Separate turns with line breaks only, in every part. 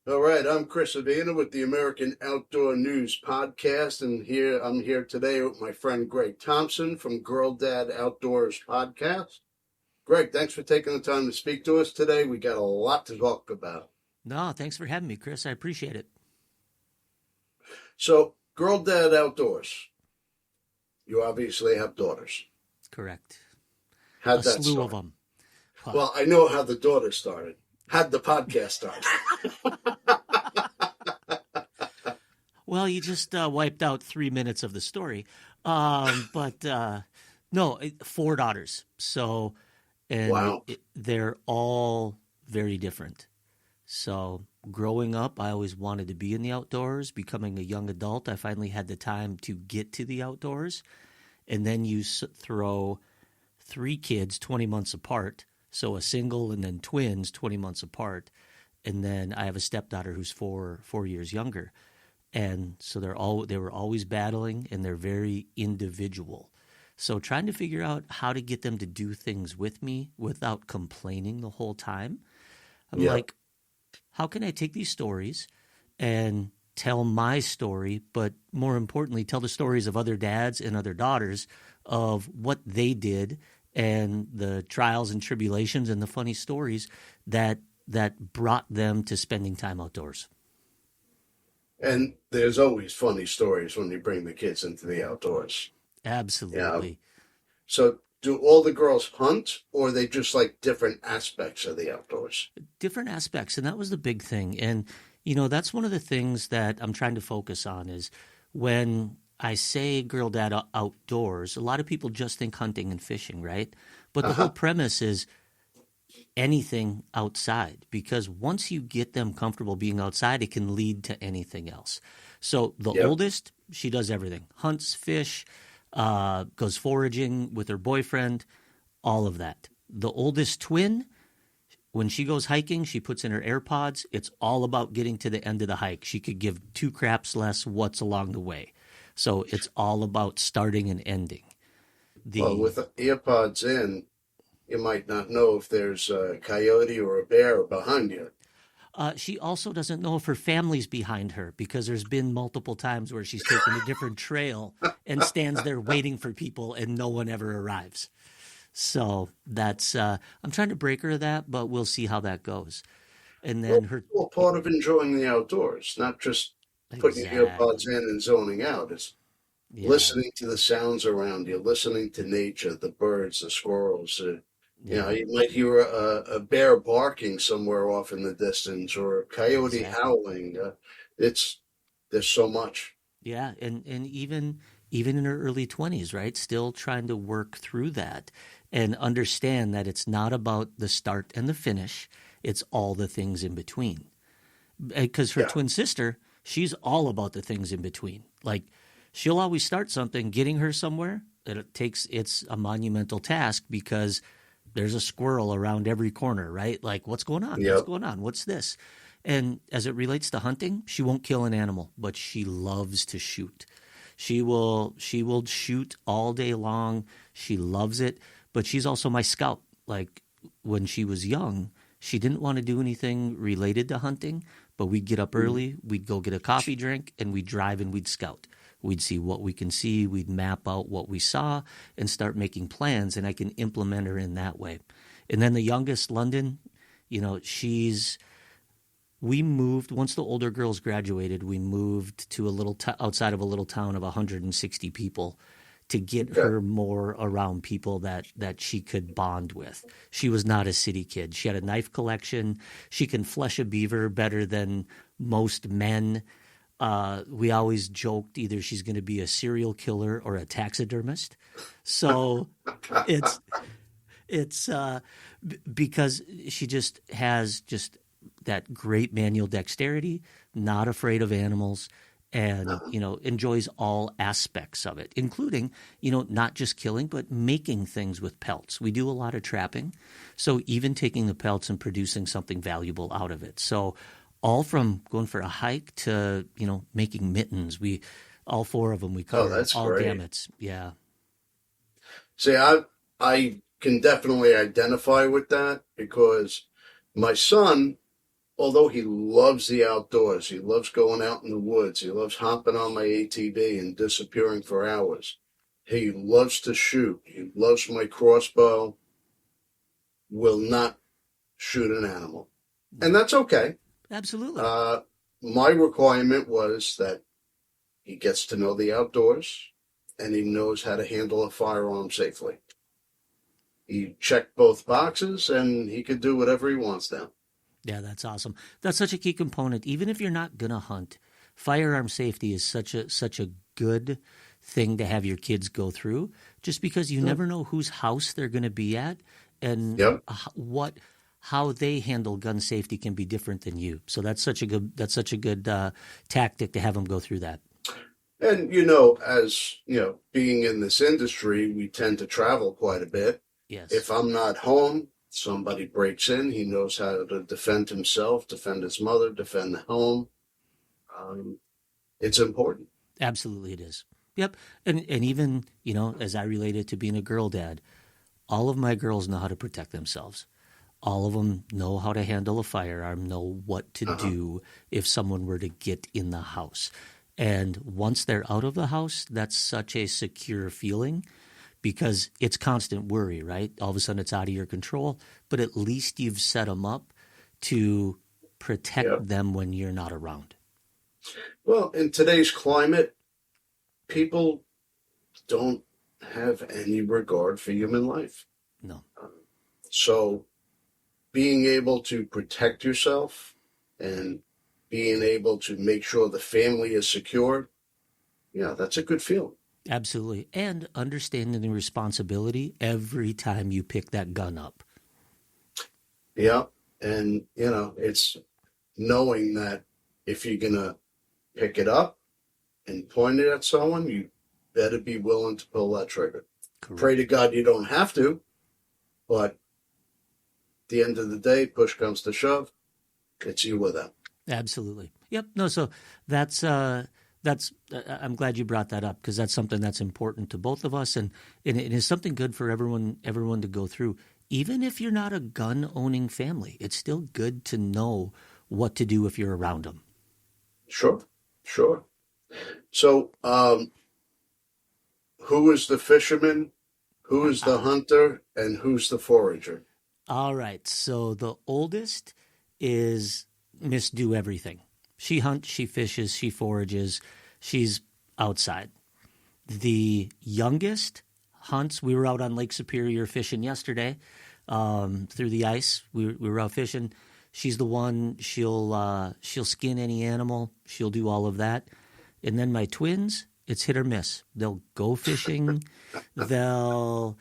All right, I'm Chris Avina with the American Outdoor News Podcast, and I'm here today with my friend Greg Thompson from Girl Dad Outdoors Podcast. Greg, thanks for taking the time to speak to us today. We got a lot to talk about.
No, thanks for having me, Chris. I appreciate it.
So, Girl Dad Outdoors, you obviously have daughters.
Correct. A
How'd that
slew of
start?
them. Well,
Well, I know how the daughter started. How'd the podcast start?
well, you just wiped out 3 minutes of the story. But no, four daughters. So, and
Wow.
they're all very different. So, growing up, I always wanted to be in the outdoors. Becoming a young adult, I finally had the time to get to the outdoors. And then you throw three kids 20 months apart. So, a single and then twins 20 months apart. And then I have a stepdaughter who's four years younger. And so they were always battling, and they're very individual. So trying to figure out how to get them to do things with me without complaining the whole time. I'm
Yeah.
like, how can I take these stories and tell my story, but more importantly, tell the stories of other dads and other daughters of what they did and the trials and tribulations and the funny stories that brought them to spending time outdoors.
And there's always funny stories when you bring the kids into the outdoors. Yeah.
Absolutely.
So do all the girls hunt, or are they just like different aspects of the outdoors?
Different aspects, and that was the big thing. And that's one of the things that I'm trying to focus on is when I say girl dad outdoors, a lot of people just think hunting and fishing, right? But the whole
Uh-huh.
premise is anything outside, because once you get them comfortable being outside, it can lead to anything else. So the
Yep.
oldest, she does everything: hunts, fish, goes foraging with her boyfriend, all of that. The oldest twin, when she goes hiking, she puts in her AirPods. It's all about getting to the end of the hike. She could give two craps less what's along the way. So it's all about starting and ending.
Well,
The
with the earpods in, you might not know if there's a coyote or a bear behind you.
She also doesn't know if her family's behind her, because there's been multiple times where she's taken a different trail and stands there waiting for people and no one ever arrives. So that's I'm trying to break her of that, but we'll see how that goes. And
Well,
then her
it's all part of enjoying the outdoors, not just putting your earpods in
exactly.
and zoning out. It's
Yeah.
listening to the sounds around you, listening to nature, the birds, the squirrels.
Yeah.
You might hear a bear barking somewhere off in the distance or a coyote
Exactly.
howling. It's there's so much.
Yeah, and even in her early 20s, right? Still trying to work through that and understand that it's not about the start and the finish, it's all the things in between. Because her
Yeah,
twin sister, she's all about the things in between. Like, she'll always start something, getting her somewhere. It's a monumental task because there's a squirrel around every corner, right? Like, what's going on? What's
yep.
going on? What's this? And as it relates to hunting, she won't kill an animal, but she loves to shoot. She will shoot all day long. She loves it, but she's also my scout. Like, when she was young, she didn't want to do anything related to hunting, but we'd get up
Mhm.
early, we'd go get a coffee drink, and we'd drive and we'd scout. We'd see what we can see, we'd map out what we saw and start making plans, and I can implement her in that way. And then the youngest, London, she's we moved once the older girls graduated. We moved to outside of a little town of 160 people to get
Okay.
her more around people that she could bond with. She was not a city kid. She had a knife collection. She can flesh a beaver better than most men. We always joked either she's going to be a serial killer or a taxidermist. So it's it's because she just has just that great manual dexterity, not afraid of animals, and enjoys all aspects of it, including not just killing but making things with pelts. We do a lot of trapping, so even taking the pelts and producing something valuable out of it. So all from going for a hike to making mittens. We all four of them, we
Oh,
cover
that's
all
great.
gamuts. Yeah.
See, I can definitely identify with that because my son although he loves the outdoors, he loves going out in the woods, he loves hopping on my ATV and disappearing for hours. He loves to shoot. He loves my crossbow. Will not shoot an animal. And that's okay.
Absolutely.
My requirement was that he gets to know the outdoors and he knows how to handle a firearm safely. He checked both boxes and he could do whatever he wants now.
Yeah, that's awesome. That's such a key component. Even if you're not gonna hunt, firearm safety is such a good thing to have your kids go through. Just because you never know whose house they're going to be at, and
Yep.
how they handle gun safety can be different than you. So that's such a good tactic to have them go through that.
And, as, being in this industry, we tend to travel quite a bit.
Yes.
If I'm not home, somebody breaks in. He knows how to defend himself, defend his mother, defend the home. It's important.
Absolutely, it is. Yep. And even, as I relate it to being a girl dad, all of my girls know how to protect themselves. All of them know how to handle a firearm, know what to do if someone were to get in the house. And once they're out of the house, that's such a secure feeling because it's constant worry, right? All of a sudden it's out of your control, but at least you've set them up to protect them when you're not around.
Well, in today's climate, people don't have any regard for human life.
No.
So being able to protect yourself and being able to make sure the family is secure, that's a good feeling.
Absolutely. And understanding the responsibility every time you pick that gun up.
Yeah. And, it's knowing that if you're going to pick it up and point it at someone, you better be willing to pull that trigger.
Correct.
Pray to God you don't have to, but at the end of the day, push comes to shove, it's you or them.
Absolutely. Yep. No, so that's I'm glad you brought that up because that's something that's important to both of us, and it is something good for everyone to go through. Even if you're not a gun-owning family, it's still good to know what to do if you're around them.
Sure. So, who is the fisherman, who is the hunter, and who's the forager?
All right. So the oldest is Miss Do Everything. She hunts, she fishes, she forages, she's outside. The youngest hunts. We were out on Lake Superior fishing yesterday through the ice. We were out fishing. She's the one. She'll skin any animal. She'll do all of that. And then my twins, it's hit or miss. They'll go fishing. They'll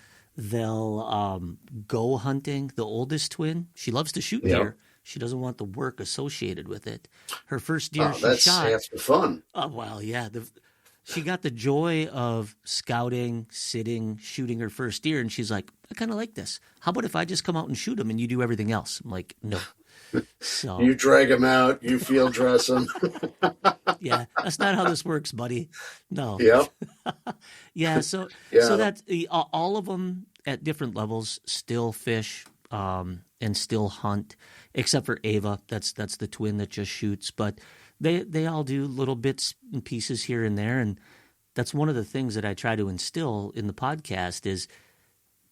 go hunting. The oldest twin, she loves to shoot deer. She doesn't want the work associated with it. Her first deer she
that's
shot.
half the fun.
Oh, well, yeah. She got the joy of scouting, sitting, shooting her first deer, and she's like, I kind of like this. How about if I just come out and shoot them and you do everything else? I'm like, no. So
You drag them out, you field dress them.
yeah, that's not how this works, buddy. No.
Yep.
Yeah, so that's all of them at different levels still fish and still hunt, except for Ava. That's the twin that just shoots. But they all do little bits and pieces here and there, and that's one of the things that I try to instill in the podcast is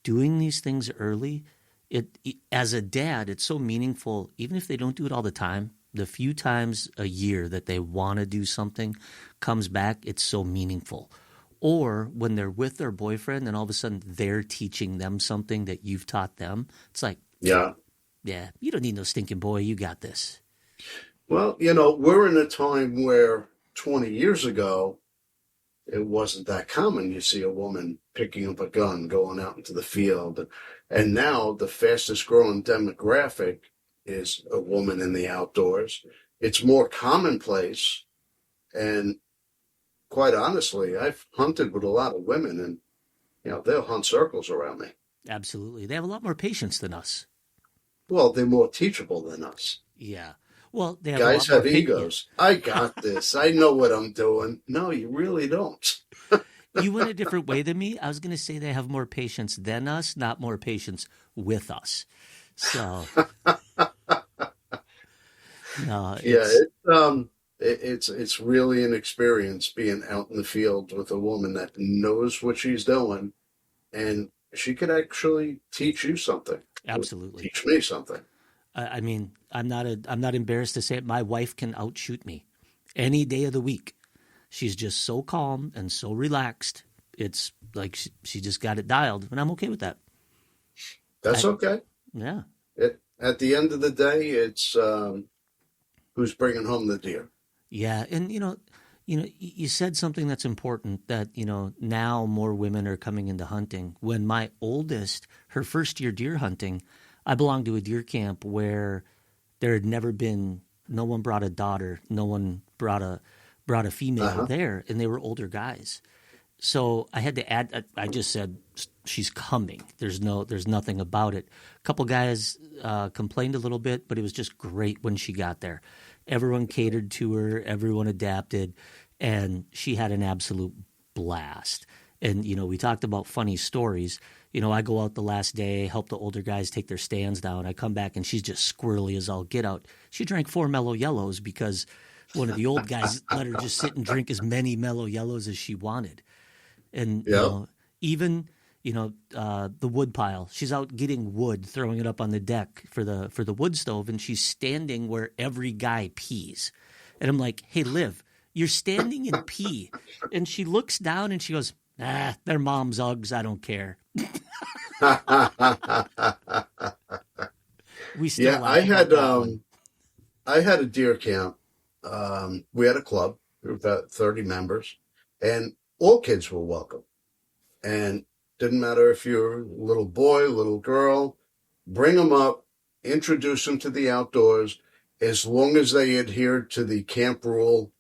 doing these things early. As a dad, it's so meaningful, even if they don't do it all the time. The few times a year that they want to do something comes back, it's so meaningful. Or when they're with their boyfriend and all of a sudden they're teaching them something that you've taught them, it's like, yeah, you don't need no stinking boy, you got this.
Well, we're in a time where 20 years ago, it wasn't that common. You see a woman picking up a gun, going out into the field. And now the fastest growing demographic is a woman in the outdoors. It's more commonplace. And quite honestly, I've hunted with a lot of women and, they'll hunt circles around me.
Absolutely. They have a lot more patience than us.
Well, they're more teachable than us.
Yeah. Well, they have
Guys
a lot
have egos. I got this. I know what I'm doing. No, you really don't.
You went a different way than me. I was going to say they have more patience than us, not more patience with us. So, No,
Yeah,
it's
it's really an experience being out in the field with a woman that knows what she's doing, and she could actually teach you something,
absolutely.
teach me something.
I mean, I'm not embarrassed to say it. My wife can outshoot me any day of the week. She's just so calm and so relaxed. It's like she just got it dialed, and I'm okay with that.
That's
I
okay.
Yeah,
At the end of the day, it's who's bringing home the deer.
yeah, and you said something that's important that now more women are coming into hunting. When my oldest, her first year deer hunting, I belonged to a deer camp where there had never been. No one brought a daughter. No one brought a female
Uh-huh.
there, and they were older guys. So I had to add. I just said she's coming. There's nothing about it. A couple guys complained a little bit, but it was just great when she got there. Everyone catered to her. Everyone adapted, and she had an absolute blast. And we talked about funny stories. I go out the last day, help the older guys take their stands down. I come back and she's just squirrely as all get out. She drank 4 mellow yellows because one of the old guys let her just sit and drink as many mellow yellows as she wanted. And
Yeah.
even the wood pile. She's out getting wood, throwing it up on the deck for the wood stove, and she's standing where every guy pees. And I'm like, "Hey, Liv, you're standing in pee." And she looks down and she goes, "Ah, they're mom's Uggs. I don't care." We still
Yeah,
laugh about that one.
I had a deer camp. We had a club. We were about 30 members, and all kids were welcome. And didn't matter if you're a little boy, little girl, bring them up, introduce them to the outdoors, as long as they adhered to the camp rule.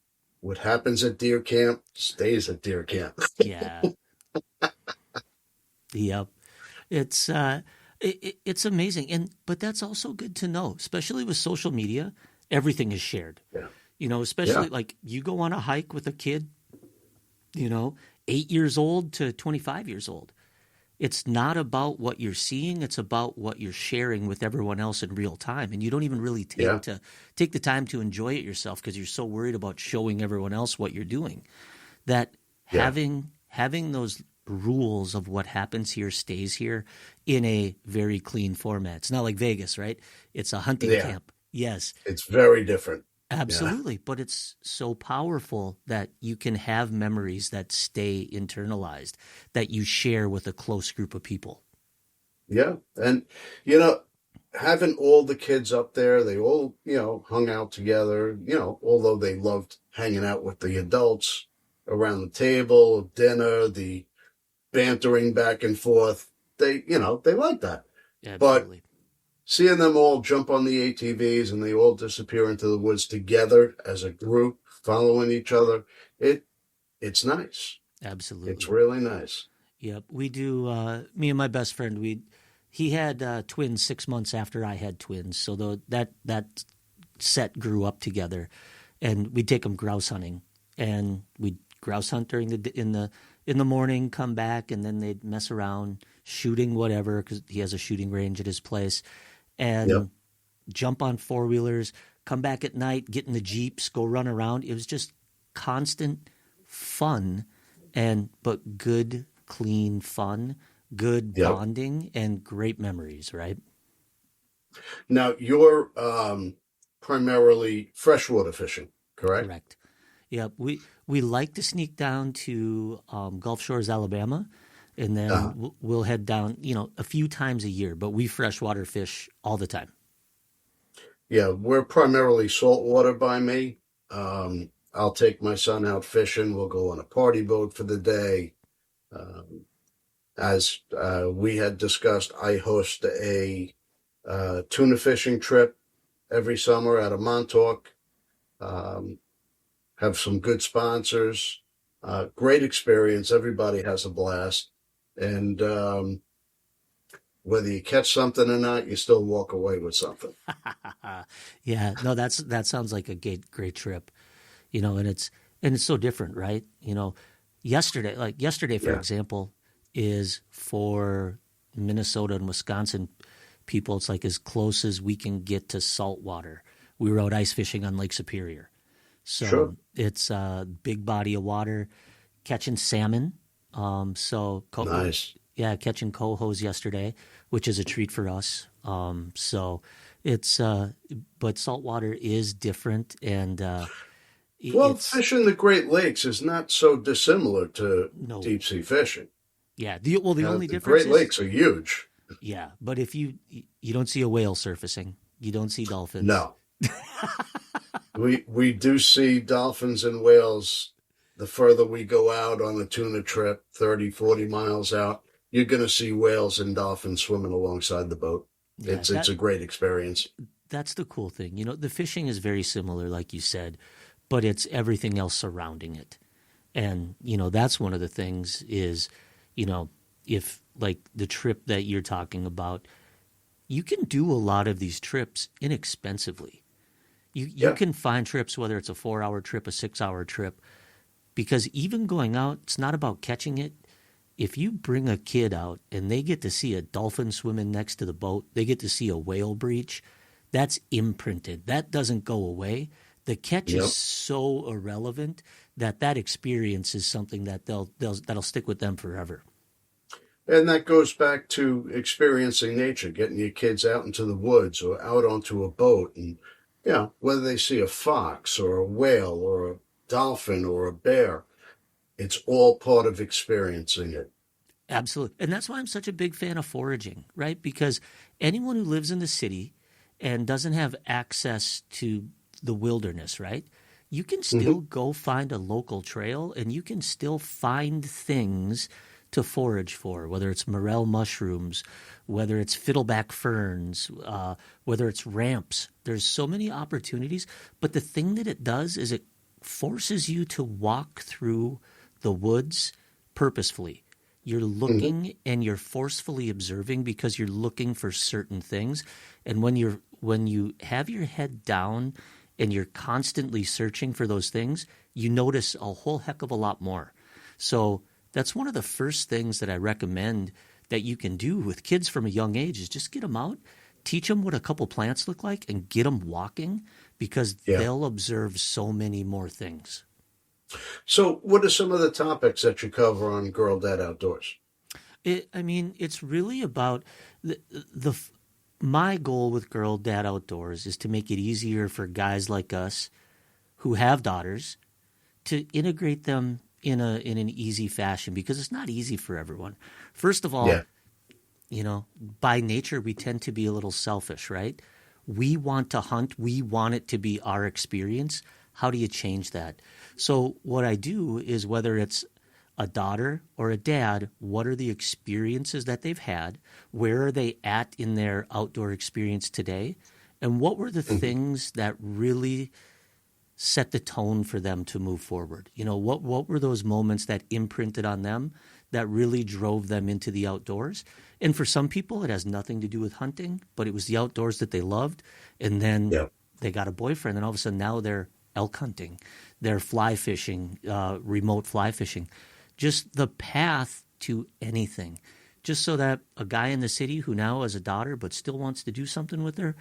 What happens at deer camp stays at deer camp.
Yeah. Yep. It's it's amazing, and but that's also good to know, especially with social media. Everything is shared.
Yeah. Yeah.
Especially like you go on a hike with a kid, you know, 8 years old to 25 years old. It's not about what you're seeing; it's about what you're sharing with everyone else in real time, and you don't even really
Yeah.
take the time to enjoy it yourself because you're so worried about showing everyone else what you're doing. That
Yeah.
having those rules of what happens here stays here in a very clean format. It's not like Vegas, right? It's a hunting
Yeah.
camp. Yes,
It's very different. Yeah.
absolutely. But it's so powerful that you can have memories that stay internalized, that you share with a close group of people.
Yeah. And, you know, having all the kids up there, they all, hung out together, although they loved hanging out with the adults around the table, dinner, the bantering back and forth. They like that. But
Absolutely.
seeing them all jump on the ATVs and they all disappear into the woods together as a group, following each other, it's nice. It's
Absolutely.
really nice.
Yep. We do. Me and my best friend. He had twins 6 months after I had twins, so that set grew up together, and we'd take them grouse hunting, and we'd grouse hunt during in the morning, come back, and then they'd mess around shooting whatever because he has a shooting range at his place,
Yep.
and jump on four wheelers, come back at night, get in the jeeps, go run around. It was just constant fun, and but good, clean fun, good
Yep.
bonding, and great memories. Right?
Now you're primarily freshwater fishing, correct?
Correct. Yep. We like to sneak down to Gulf Shores, Alabama, and then
Uh,
we'll head down. A few times a year, but we freshwater fish all the time.
yeah, we're primarily saltwater by me. I'll take my son out fishing. We'll go on a party boat for the day. Um, as we had discussed, I host a tuna fishing trip every summer out of Montauk. Um, have some good sponsors. Great experience. Everybody has a blast. And whether you catch something or not, you still walk away with something.
Yeah. No, that sounds like a great trip. And it's so different, right? Yesterday, for
Yeah.
example, is for Minnesota and Wisconsin people. It's like as close as we can get to salt water. we were out ice fishing on Lake Superior.
Sure.
So it's a big body of water, catching salmon.
Nice.
Yeah, catching cohos yesterday, which is a treat for us. So it's, but saltwater is different, and
Well,
it's
fishing the Great Lakes is not so dissimilar to
no,
deep sea fishing.
yeah. The only
The
difference
Great
is,
Lakes are huge.
yeah. But if you don't see a whale surfacing, you don't see dolphins.
No, we do see dolphins and whales. The further we go out on a tuna trip, 30, 40 miles out, you're going to see whales and dolphins swimming alongside the boat.
Yeah,
It's a great experience.
that's the cool thing. The fishing is very similar, like you said, but it's everything else surrounding it. And, that's one of the things is, you know, if like the trip that you're talking about, you can do a lot of these trips inexpensively. You
Yeah.
can find trips, whether it's a 4 hour trip, a 6 hour trip, because even going out, it's not about catching it. If you bring a kid out and they get to see a dolphin swimming next to the boat, they get to see a whale breach, that's imprinted. That doesn't go away. The catch is
Yep.
so irrelevant that experience is something that that'll stick with them forever.
And that goes back to experiencing nature, getting your kids out into the woods or out onto a boat. And, whether they see a fox or a whale or a dolphin or a bear, it's all part of experiencing it.
Absolutely. And that's why I'm such a big fan of foraging, right? Because anyone who lives in the city and doesn't have access to the wilderness, right? You can
Hmm.
still go find a local trail and you can still find things to forage for, whether it's morel mushrooms, whether it's fiddleback ferns, whether it's ramps. There's so many opportunities. But the thing that it does is it forces you to walk through the woods purposefully. You're
Hmm.
looking and you're forcefully observing because you're looking for certain things. And when you have your head down and you're constantly searching for those things, you notice a whole heck of a lot more. So that's one of the first things that I recommend that you can do with kids from a young age is just get them out, teach them what a couple plants look like, and get them walking because
Yeah.
they'll observe so many more things.
So, what are some of the topics that you cover on Girl Dad Outdoors?
I mean, it's really about the my goal with Girl Dad Outdoors is to make it easier for guys like us who have daughters to integrate them in an easy fashion because it's not easy for everyone. First of all,
Yeah.
by nature we tend to be a little selfish, right? We want to hunt, we want it to be our experience. How do you change that? So what I do is whether it's a daughter or a dad, what are the experiences that they've had? Where are they at in their outdoor experience today? And what were the
Hmm.
things that really set the tone for them to move forward? What were those moments that imprinted on them that really drove them into the outdoors? And for some people, it has nothing to do with hunting, but it was the outdoors that they loved. And then
Yeah.
they got a boyfriend, and all of a sudden now they're elk hunting, they're fly fishing, remote fly fishing, just the path to anything. Just so that a guy in the city who now has a daughter but still wants to do something with her,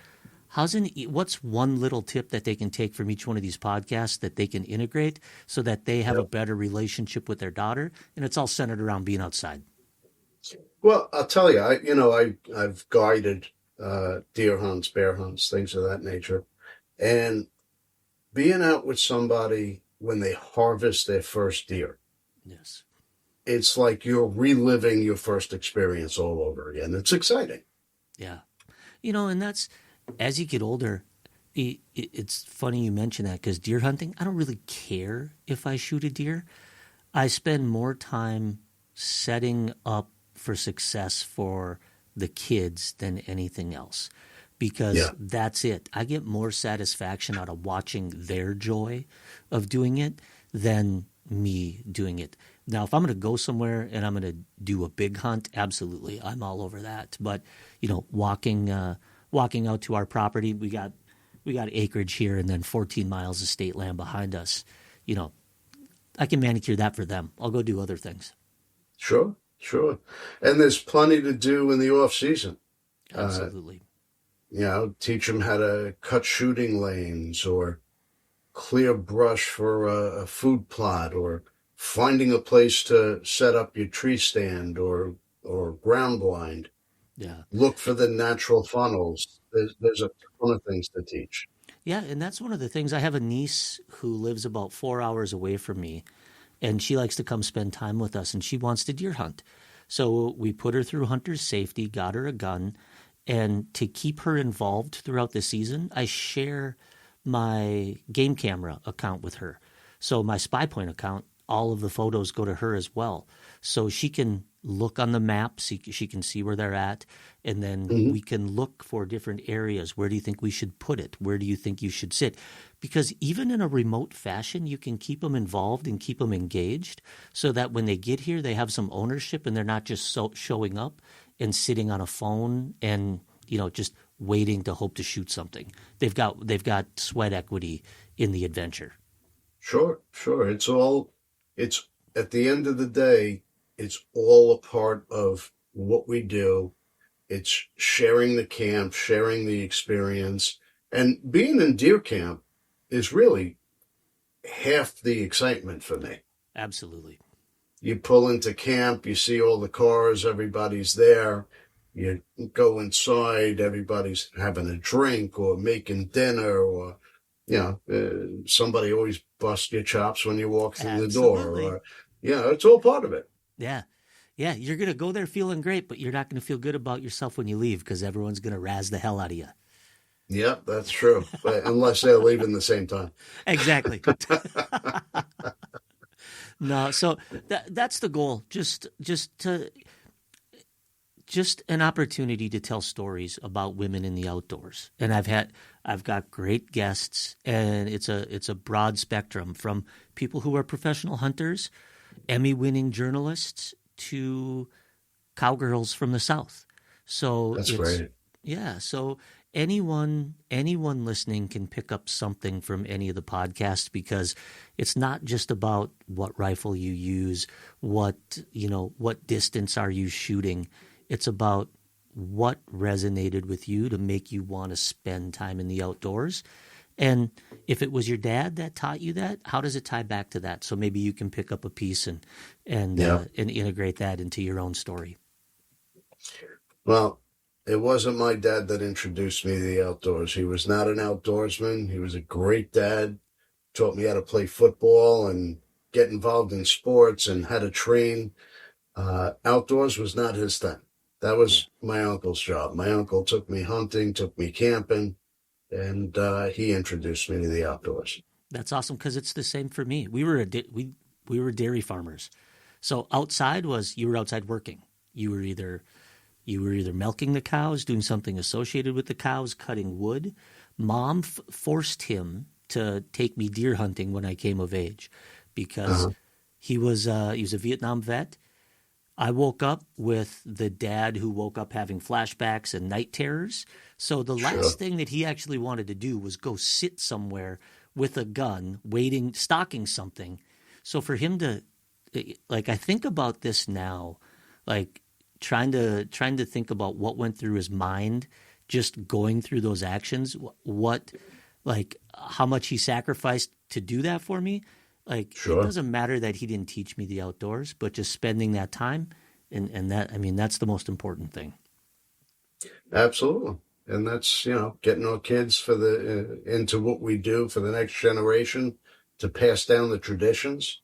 what's one little tip that they can take from each one of these podcasts that they can integrate so that they have a
Yeah.
better relationship with their daughter? And it's all centered around being outside.
Well, I'll tell you, I've guided deer hunts, bear hunts, things of that nature, and being out with somebody when they harvest their first deer,
Yes.
it's like you're reliving your first experience all over again. It's exciting.
Yeah. And that's as you get older. It's funny you mention that because deer hunting, I don't really care if I shoot a deer. I spend more time setting up for success for the kids than anything else because
Yeah.
that's it. I get more satisfaction out of watching their joy of doing it than me doing it. Now, if I'm going to go somewhere and I'm going to do a big hunt, absolutely, I'm all over that. But walking out to our property, we got acreage here and then 14 miles of state land behind us. You know, I can manicure that for them. I'll go do other things.
Sure, sure. And there's plenty to do in the off season. Uh,
Absolutely.
teach them how to cut shooting lanes or clear brush for a food plot, or finding a place to set up your tree stand or ground blind.
Yeah.
Look for the natural funnels. There's a ton of things to teach.
Yeah, and that's one of the things. I have a niece who lives about 4 hours away from me, and she likes to come spend time with us, and she wants to deer hunt. So we put her through hunter's safety, got her a gun, and to keep her involved throughout the season, I share my game camera account with her. So my Spy Point account, all of the photos go to her as well. So she can look on the map, she can see where they're at, and then
Hmm.
we can look for different areas. Where do you think we should put it? Where do you think you should sit? Because even in a remote fashion, you can keep them involved and keep them engaged so that when they get here, they have some ownership and they're not just showing up and sitting on a phone and, just waiting to hope to shoot something. They've got sweat equity in the adventure.
Sure, sure. It's at the end of the day, it's all a part of what we do. It's sharing the camp, sharing the experience, and being in deer camp is really half the excitement for me.
Absolutely.
You pull into camp, you see all the cars, everybody's there. You go inside, everybody's having a drink or making dinner, or somebody always busts your chops when you walk through the door.
Absolutely.
Or it's all part of it.
Yeah. Yeah. You're going to go there feeling great, but you're not going to feel good about yourself when you leave because everyone's going to razz the hell out of you.
Yep, that's true. But unless they're leaving the same time.
Exactly. No, so that's the goal. Just an opportunity to tell stories about women in the outdoors. And I've got great guests, and it's a broad spectrum from people who are professional hunters, Emmy-winning journalists, to cowgirls from the South. So
That's great.
yeah, so anyone listening can pick up something from any of the podcasts because it's not just about what rifle you use, what distance are you shooting. It's about what resonated with you to make you want to spend time in the outdoors. And if it was your dad that taught you that, how does it tie back to that? So maybe you can pick up a piece and
Yeah.
integrate that into your own story.
Well, it wasn't my dad that introduced me to the outdoors. He was not an outdoorsman. He was a great dad. Taught me how to play football and get involved in sports and how to train. Outdoors was not his thing. That
Yeah.
was my uncle's job. My uncle took me hunting, took me camping, and he introduced me to the outdoors.
That's awesome because it's the same for me. We were dairy farmers, so outside was you were outside working. You were either milking the cows, doing something associated with the cows, cutting wood. Mom forced him to take me deer hunting when I came of age, because
Uh-huh.
he was a Vietnam vet. I woke up with the dad who woke up having flashbacks and night terrors. So the
Sure.
last thing that he actually wanted to do was go sit somewhere with a gun, waiting, stalking something. So for him to, I think about this now, like trying to think about what went through his mind, just going through those actions, how much he sacrificed to do that for me. It
Sure.
doesn't matter that he didn't teach me the outdoors, but just spending that time, and that, that's the most important thing.
Absolutely. And that's, getting our kids for into what we do for the next generation to pass down the traditions.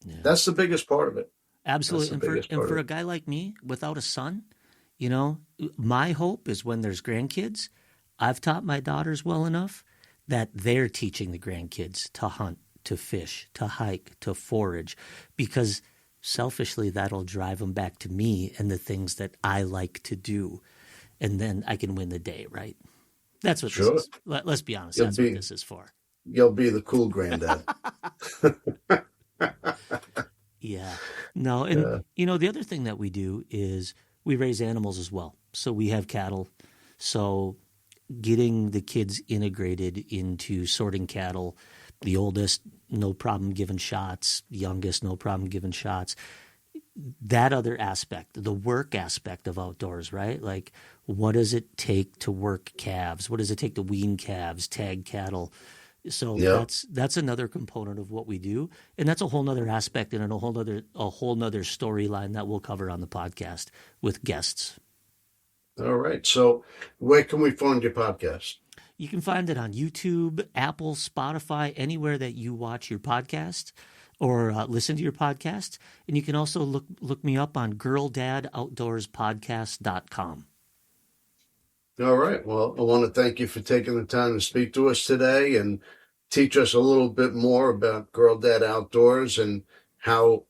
Yeah.
That's the biggest part of it. That's
Absolutely.
the
And
biggest part
for
of
a
it.
guy like me without a son, my hope is when there's grandkids, I've taught my daughters well enough that they're teaching the grandkids to hunt, to fish, to hike, to forage, because selfishly that'll drive them back to me and the things that I like to do. And then I can win the day, right? That's what this
Sure.
is. Let's be honest.
You'll
That's what
be
this is for.
you'll be the cool granddad.
Yeah. No, and
Yeah.
the other thing that we do is we raise animals as well. So we have cattle. So getting the kids integrated into sorting cattle, the oldest, no problem giving shots, the youngest, no problem giving shots. That other aspect, the work aspect of outdoors, right? Like What does it take to work calves? What does it take to wean calves, tag cattle? So
Yeah.
that's another component of what we do, and that's a whole nother aspect and a whole nother storyline that we'll cover on the podcast with guests.
All right. So where can we find your podcast?
You can find it on YouTube, Apple, Spotify, anywhere that you watch your podcast or listen to your podcast. And you can also look me up on girldadaoutdoorspodcast.com.
All right. Well, I want to thank you for taking the time to speak to us today and teach us a little bit more about Girl Dad Outdoors and how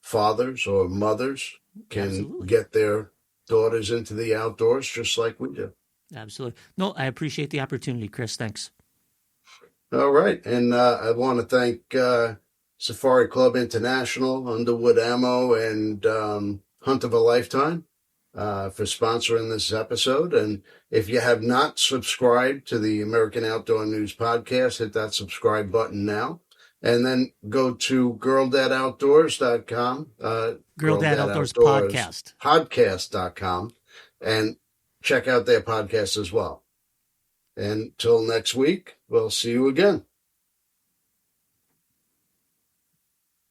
fathers or mothers can
Absolutely.
get their daughters into the outdoors just like we do.
Absolutely. No, I appreciate the opportunity, Chris. Thanks.
All right. And I want to thank Safari Club International, Underwood Ammo, and Hunt of a Lifetime for sponsoring this episode. And if you have not subscribed to the American Outdoor News Podcast, hit that subscribe button now. And then go to girldadaoutdoors.com,
Girl Dad Outdoors Podcast.
Podcast.com, and check out their podcast as well. Until next week, we'll see you again.